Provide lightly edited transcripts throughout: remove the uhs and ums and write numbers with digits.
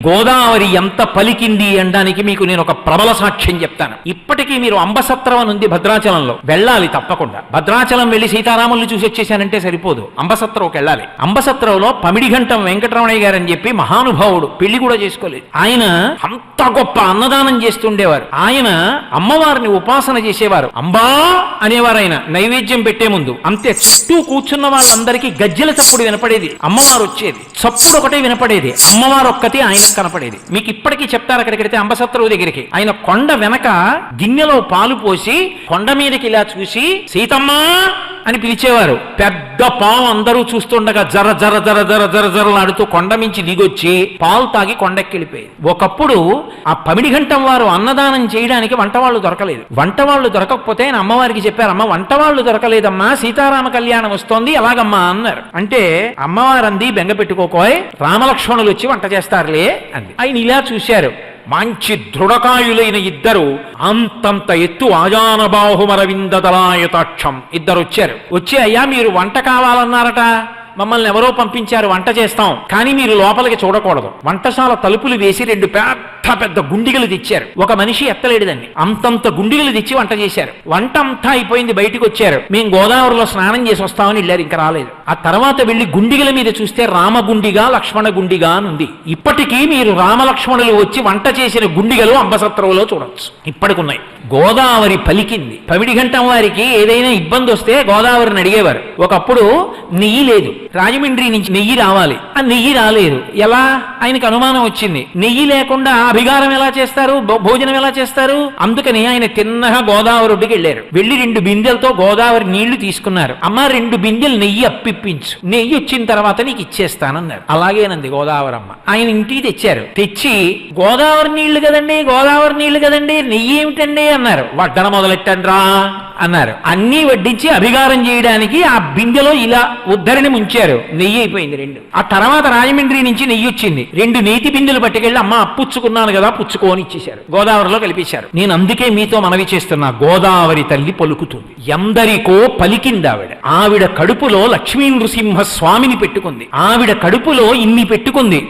గోదావరి ఎంత పలికింది అనడానికి మీకు నేను ఒక ప్రబల సాక్ష్యం చెప్తాను. ఇప్పటికీ మీరు అంబసత్రం అని ఉంది భద్రాచలంలో, వెళ్ళాలి తప్పకుండా. భద్రాచలం వెళ్లి సీతారాముల్ని చూసి వచ్చేసానంటే సరిపోదు, అంబసత్రంకి వెళ్ళాలి. అంబసత్రంలో పమిడిఘంటం వెంకటరమణయ్య గారు అని చెప్పి మహానుభావుడు, పెళ్లి కూడా చేసుకోలేదు. ఆయన అంత గొప్ప అన్నదానం చేస్తుండేవారు. ఆయన అమ్మవారిని ఉపాసన చేసేవారు. అంబా అనేవారు ఆయన నైవేద్యం పెట్టే ముందు. అంతే, చుట్టూ కూర్చున్న వాళ్ళందరికీ గజ్జెల చప్పుడు వినపడేది, అమ్మవారు వచ్చేది, చప్పుడు ఒకటే వినపడేది, అమ్మవారు ఒక్కటి ఆయన కనపడేది. మీకు ఇప్పటికీ చెప్తారు, అక్కడికి వెడితే అంబసత్రువు దగ్గరికి. ఆయన కొండ వెనక గిన్నెలో పాలు పోసి కొండ మీదకి ఇలా చూసి సీతమ్మా అని పిలిచేవారు. పెద్ద పాము అందరూ చూస్తుండగా జర జర జర జర జర జరలాడుతూ కొండ మించి దిగొచ్చి పాలు తాగి కొండెక్కెళ్ళిపోయేది. ఒకప్పుడు ఆ పమిడిఘంటం వారు అన్నదానం చేయడానికి వంటవాళ్ళు దొరకలేదు. వంటవాళ్ళు దొరకకపోతే ఆయన అమ్మవారికి చెప్పారు, అమ్మ వంటవాళ్ళు దొరకలేదమ్మా, సీతారామ కళ్యాణం వస్తోంది, ఎలాగమ్మా అన్నారు. అంటే అమ్మవారు అంది, బెంగ పెట్టుకోకోయ్, రామలక్ష్మణులు వచ్చి వంట చేస్తారులే అంది. ఆయన ఇలా చూశారు, మంచి దృఢకాయులైన ఇద్దరు, అంతంత ఎత్తు ఆజానబాహుమరవిందదలాయతాక్షం ఇద్దరు వచ్చారు. వచ్చి అయ్యా మీరు వంట కావాలన్నారట, మమ్మల్ని ఎవరో పంపించారు, వంట చేస్తాం, కానీ మీరు లోపలికి చూడకూడదు. వంటశాల తలుపులు వేసి 2 పెద్ద గుండిగలు తెచ్చారు. ఒక మనిషి ఎత్తలేడుదండి, అంతంత గుండిగలు తెచ్చి వంట చేశారు. వంట అంతా అయిపోయింది, బయటికి వచ్చారు. మేము గోదావరిలో స్నానం చేసి వస్తామని వెళ్ళారు, ఇంకా రాలేదు. ఆ తర్వాత వెళ్లి గుండిగల మీద చూస్తే రామగుండిగా లక్ష్మణ గుండిగా అని ఉంది. ఇప్పటికీ మీరు రామలక్ష్మణులు వచ్చి వంట చేసిన గుండిగలు అంబసత్రంలో చూడొచ్చు, ఇప్పటికున్నాయి. గోదావరి పలికింది. పమిడిఘంటం వారికి ఏదైనా ఇబ్బంది వస్తే గోదావరిని అడిగేవారు. ఒకప్పుడు నెయ్యి లేదు, రాజమండ్రి నుంచి నెయ్యి రావాలి, ఆ నెయ్యి రాలేదు. ఎలా? ఆయనకు అనుమానం వచ్చింది, నెయ్యి లేకుండా అభిగారం ఎలా చేస్తారు, భోజనం ఎలా చేస్తారు? అందుకని ఆయన తిన్నగా గోదావరి ఒడ్డుకి వెళ్ళారు. వెళ్లి 2 బిందెలతో గోదావరి నీళ్లు తీసుకున్నారు. అమ్మ 2 బిందెలు నెయ్యి అప్పిప్పించు, నెయ్యి వచ్చిన తర్వాత నీకు ఇచ్చేస్తానన్నారు. అలాగేనంది గోదావరమ్మ. ఆయన ఇంటికి తెచ్చారు. తెచ్చి గోదావరి నీళ్లు కదండి, గోదావరి నీళ్లు కదండి, నెయ్యి ఏమిటండి అన్నారు. వడ్డన మొదలెట్టండ్రా అన్నారు. అన్నీ వడ్డించి అభిగారం చేయడానికి ఆ బిందెలో ఇలా ఉద్ధరిని ముంచారు. నెయ్యి అయిపోయింది 2. ఆ తర్వాత రాజమండ్రి నుంచి నెయ్యి వచ్చింది. 2 నేతి బిందెలు పట్టుకెళ్ళి అమ్మ అప్పుచ్చుకున్నాను కదా, పుచ్చుకోని ఇచ్చేశారు. గోదావరిలో కలిపేశారు. నేను అందుకే మీతో మనవి చేస్తున్నా, గోదావరి తల్లి పలుకుతుంది, ఎందరికో పలికింది ఆవిడ. ఆవిడ కడుపులో లక్ష్మీ నృసింహ స్వామిని పెట్టుకుంది. ఆవిడ కడుపులో ఇన్ని పెట్టుకుంది.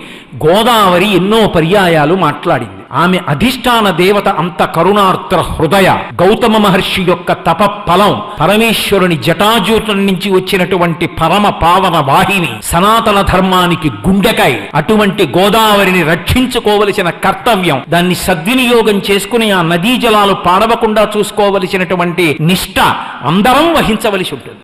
గోదావరి ఎన్నో పర్యాయాలు మాట్లాడింది. ఆమె అధిష్టాన దేవత అంత కరుణార్ద్ర హృదయ, గౌతమ మహర్షి యొక్క తప ఫలం, పరమేశ్వరుని జటాజూటం నుంచి వచ్చినటువంటి పరమ పావన వాహిని, సనాతన ధర్మానికి గుండెకాయ. అటువంటి గోదావరిని రక్షించుకోవలసిన కర్తవ్యం, దాన్ని సద్వినియోగం చేసుకుని ఆ నదీ జలాలు పాడవకుండా చూసుకోవలసినటువంటి నిష్ఠ అందరం వహించవలసి ఉంటుంది.